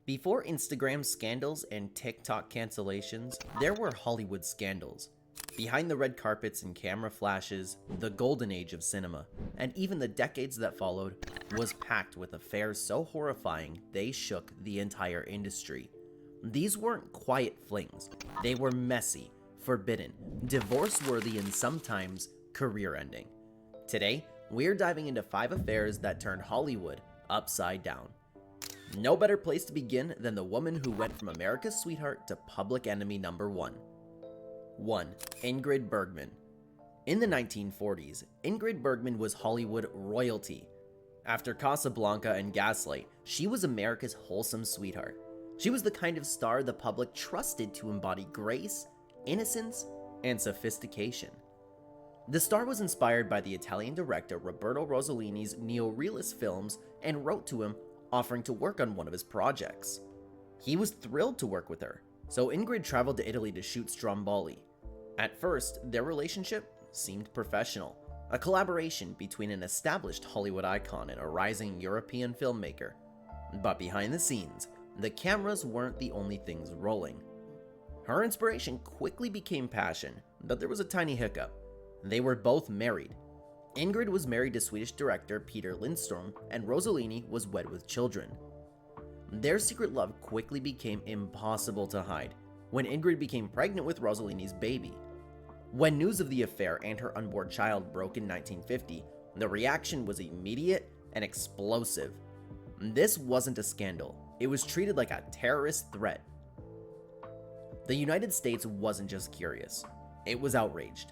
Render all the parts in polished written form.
Before Instagram scandals and TikTok cancellations, there were Hollywood scandals. Behind the red carpets and camera flashes, the golden age of cinema, and even the decades that followed, was packed with affairs so horrifying they shook the entire industry. These weren't quiet flings, they were messy, forbidden, divorce-worthy, and sometimes career-ending. Today, we're diving into 5 affairs that turned Hollywood upside down. No better place to begin than the woman who went from America's sweetheart to public enemy number 1. 1. Ingrid Bergman. In the 1940s, Ingrid Bergman was Hollywood royalty. After Casablanca and Gaslight, she was America's wholesome sweetheart. She was the kind of star the public trusted to embody grace, innocence, and sophistication. The star was inspired by the Italian director Roberto Rossellini's neo-realist films and wrote to him offering to work on one of his projects. He was thrilled to work with her, so Ingrid traveled to Italy to shoot Stromboli. At first, their relationship seemed professional, a collaboration between an established Hollywood icon and a rising European filmmaker. But behind the scenes, the cameras weren't the only things rolling. Her inspiration quickly became passion, but there was a tiny hiccup. They were both married. Ingrid was married to Swedish director Peter Lindström, and Rossellini was wed with children. Their secret love quickly became impossible to hide when Ingrid became pregnant with Rossellini's baby. When news of the affair and her unborn child broke in 1950, the reaction was immediate and explosive. This wasn't a scandal, it was treated like a terrorist threat. The United States wasn't just curious, it was outraged.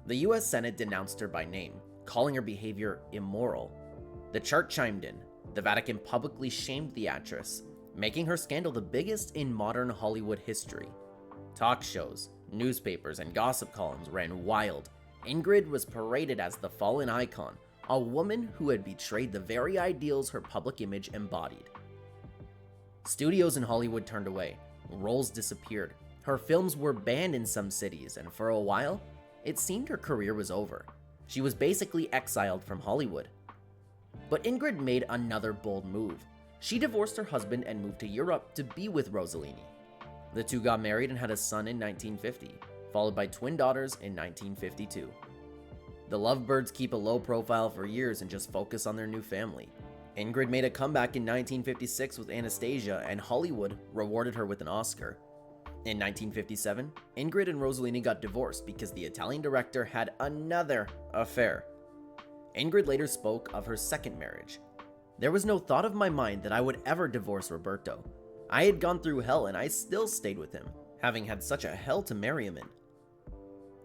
The US Senate denounced her by name, calling her behavior immoral. The church chimed in. The Vatican publicly shamed the actress, making her scandal the biggest in modern Hollywood history. Talk shows, newspapers, and gossip columns ran wild. Ingrid was paraded as the fallen icon, a woman who had betrayed the very ideals her public image embodied. Studios in Hollywood turned away. Roles disappeared. Her films were banned in some cities, and for a while, it seemed her career was over. She was basically exiled from Hollywood. But Ingrid made another bold move. She divorced her husband and moved to Europe to be with Rossellini. The two got married and had a son in 1950, followed by twin daughters in 1952. The lovebirds keep a low profile for years and just focus on their new family. Ingrid made a comeback in 1956 with Anastasia, and Hollywood rewarded her with an Oscar. In 1957, Ingrid and Rossellini got divorced because the Italian director had another affair. Ingrid later spoke of her second marriage. "There was no thought of my mind that I would ever divorce Roberto. I had gone through hell and I still stayed with him, having had such a hell to marry him in."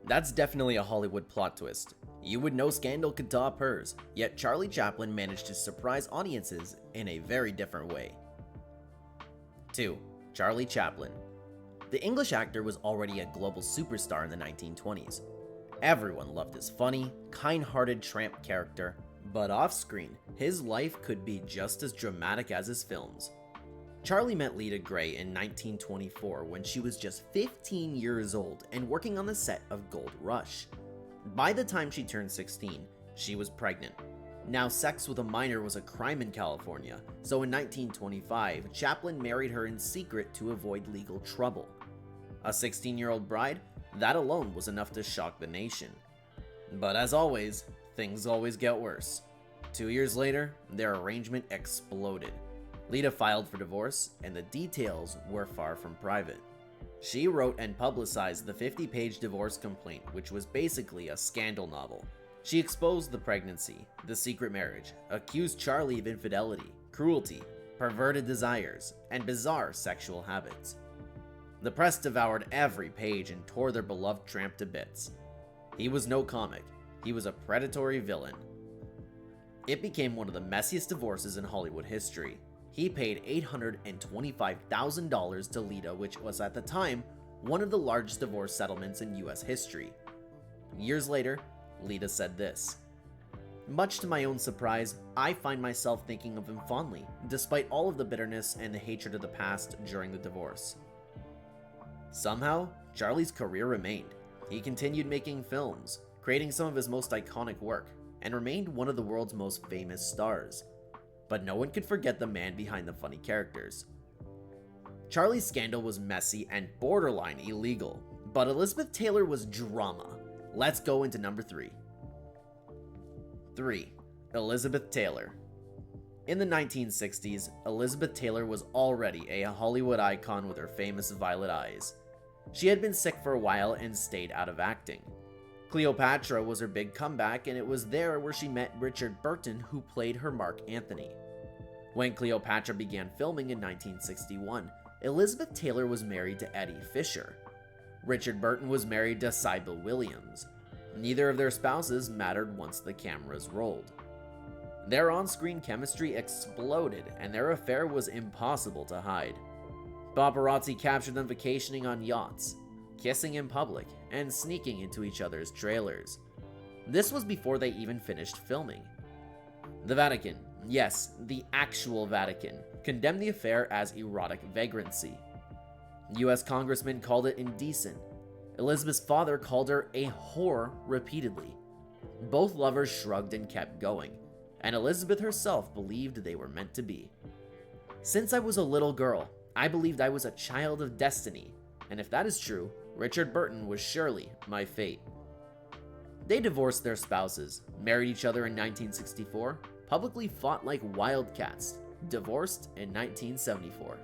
That's definitely a Hollywood plot twist. You would know scandal could top hers, yet Charlie Chaplin managed to surprise audiences in a very different way. 2. Charlie Chaplin. The English actor was already a global superstar in the 1920s. Everyone loved his funny, kind-hearted tramp character, but off-screen, his life could be just as dramatic as his films. Charlie met Lita Grey in 1924 when she was just 15 years old and working on the set of Gold Rush. By the time she turned 16, she was pregnant. Now, sex with a minor was a crime in California, so in 1925, Chaplin married her in secret to avoid legal trouble. A 16-year-old bride? That alone was enough to shock the nation. But as always, things always get worse. 2 years later, their arrangement exploded. Lita filed for divorce, and the details were far from private. She wrote and publicized the 50-page divorce complaint, which was basically a scandal novel. She exposed the pregnancy, the secret marriage, accused Charlie of infidelity, cruelty, perverted desires, and bizarre sexual habits. The press devoured every page and tore their beloved tramp to bits. He was no comic, he was a predatory villain. It became one of the messiest divorces in Hollywood history. He paid $825,000 to Lita, which was at the time one of the largest divorce settlements in US history. Years later, Lita said this: "Much to my own surprise, I find myself thinking of him fondly, despite all of the bitterness and the hatred of the past during the divorce." Somehow, Charlie's career remained. He continued making films, creating some of his most iconic work, and remained one of the world's most famous stars. But no one could forget the man behind the funny characters. Charlie's scandal was messy and borderline illegal, but Elizabeth Taylor was drama. Let's go into number 3. 3. Elizabeth Taylor. In the 1960s, Elizabeth Taylor was already a Hollywood icon with her famous violet eyes. She had been sick for a while and stayed out of acting. Cleopatra was her big comeback, and it was there where she met Richard Burton, who played her Mark Antony. When Cleopatra began filming in 1961, Elizabeth Taylor was married to Eddie Fisher. Richard Burton was married to Sybil Williams. Neither of their spouses mattered once the cameras rolled. Their on-screen chemistry exploded, and their affair was impossible to hide. Paparazzi captured them vacationing on yachts, kissing in public, and sneaking into each other's trailers. This was before they even finished filming. The Vatican, yes, the actual Vatican, condemned the affair as erotic vagrancy. US congressmen called it indecent. Elizabeth's father called her a whore repeatedly. Both lovers shrugged and kept going, and Elizabeth herself believed they were meant to be. Since I was a little girl, I believed I was a child of destiny, and if that is true, Richard Burton was surely my fate. They divorced their spouses, married each other in 1964, publicly fought like wildcats, divorced in 1974.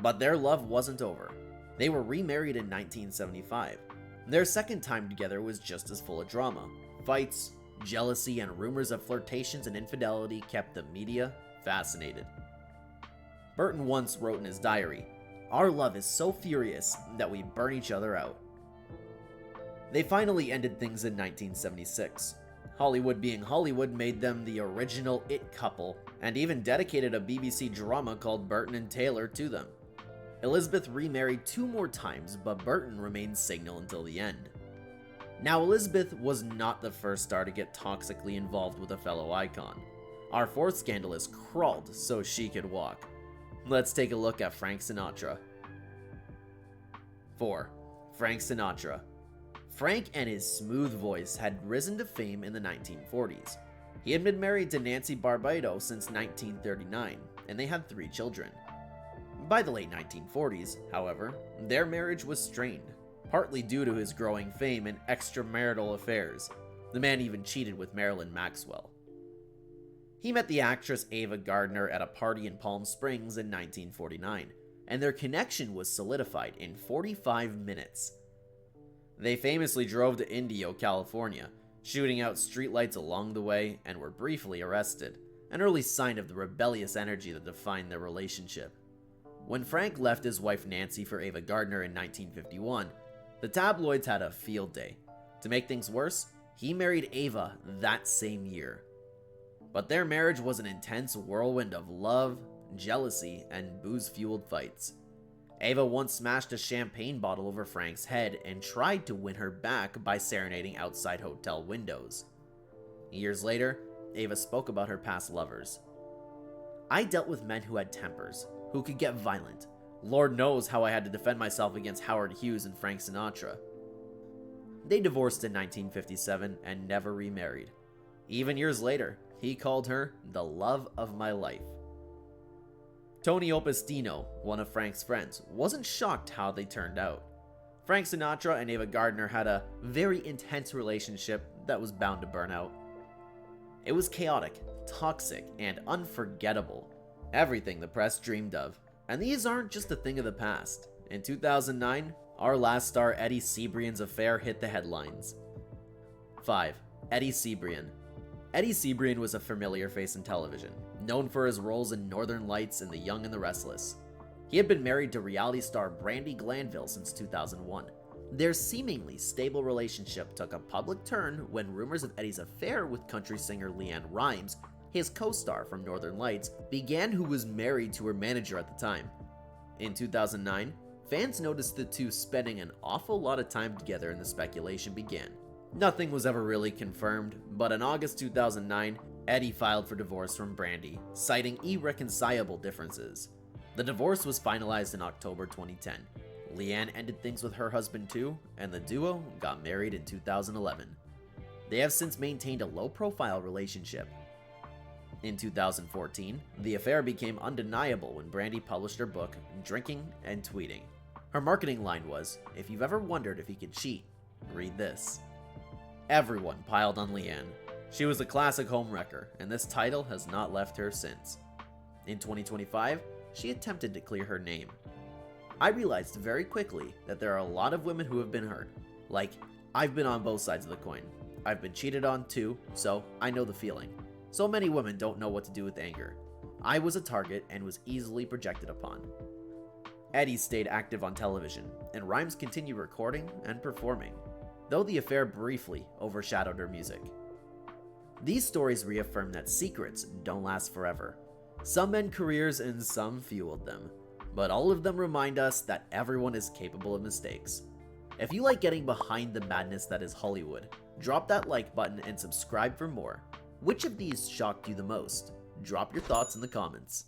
But their love wasn't over. They were remarried in 1975. Their second time together was just as full of drama. Fights, jealousy, and rumors of flirtations and infidelity kept the media fascinated. Burton once wrote in his diary, "Our love is so furious that we burn each other out." They finally ended things in 1976. Hollywood being Hollywood made them the original it couple, and even dedicated a BBC drama called Burton and Taylor to them. Elizabeth remarried 2 more times, but Burton remained single until the end. Now, Elizabeth was not the first star to get toxically involved with a fellow icon. Our 4th scandalous crawled so she could walk. Let's take a look at Frank Sinatra. 4. Frank Sinatra. Frank and his smooth voice had risen to fame in the 1940s. He had been married to Nancy Barbato since 1939, and they had 3 children. By the late 1940s, however, their marriage was strained, partly due to his growing fame and extramarital affairs. The man even cheated with Marilyn Maxwell. He met the actress Ava Gardner at a party in Palm Springs in 1949, and their connection was solidified in 45 minutes. They famously drove to Indio, California, shooting out streetlights along the way, and were briefly arrested, an early sign of the rebellious energy that defined their relationship. When Frank left his wife Nancy for Ava Gardner in 1951, the tabloids had a field day. To make things worse, he married Ava that same year. But their marriage was an intense whirlwind of love, jealousy, and booze-fueled fights. Ava once smashed a champagne bottle over Frank's head and tried to win her back by serenading outside hotel windows. Years later, Ava spoke about her past lovers. "I dealt with men who had tempers, who could get violent. Lord knows how I had to defend myself against Howard Hughes and Frank Sinatra." They divorced in 1957 and never remarried. Even years later, he called her the love of my life. Tony Opestino, one of Frank's friends, wasn't shocked how they turned out. Frank Sinatra and Ava Gardner had a very intense relationship that was bound to burn out. It was chaotic, toxic, and unforgettable. Everything the press dreamed of. And these aren't just a thing of the past. In 2009, our last star Eddie Cibrian's affair hit the headlines. 5. Eddie Cibrian. Eddie Cibrian was a familiar face in television, known for his roles in Northern Lights and The Young and the Restless. He had been married to reality star Brandi Glanville since 2001. Their seemingly stable relationship took a public turn when rumors of Eddie's affair with country singer LeAnn Rimes, his co-star from Northern Lights, began, who was married to her manager at the time. In 2009, fans noticed the two spending an awful lot of time together and the speculation began. Nothing was ever really confirmed, but in August 2009, Eddie filed for divorce from Brandi, citing irreconcilable differences. The divorce was finalized in October 2010. LeAnn ended things with her husband too, and the duo got married in 2011. They have since maintained a low-profile relationship. In 2014, the affair became undeniable when Brandy published her book, Drinking and Tweeting. Her marketing line was, "If you've ever wondered if you could cheat, read this." Everyone piled on Leanne. She was a classic homewrecker, and this title has not left her since. In 2025, she attempted to clear her name. I realized very quickly that there are a lot of women who have been hurt. Like, I've been on both sides of the coin. I've been cheated on too, so I know the feeling. So many women don't know what to do with anger. I was a target and was easily projected upon. Eddie stayed active on television, and Rhimes continued recording and performing, though the affair briefly overshadowed her music. These stories reaffirm that secrets don't last forever. Some end careers and some fueled them, but all of them remind us that everyone is capable of mistakes. If you like getting behind the madness that is Hollywood, drop that like button and subscribe for more. Which of these shocked you the most? Drop your thoughts in the comments.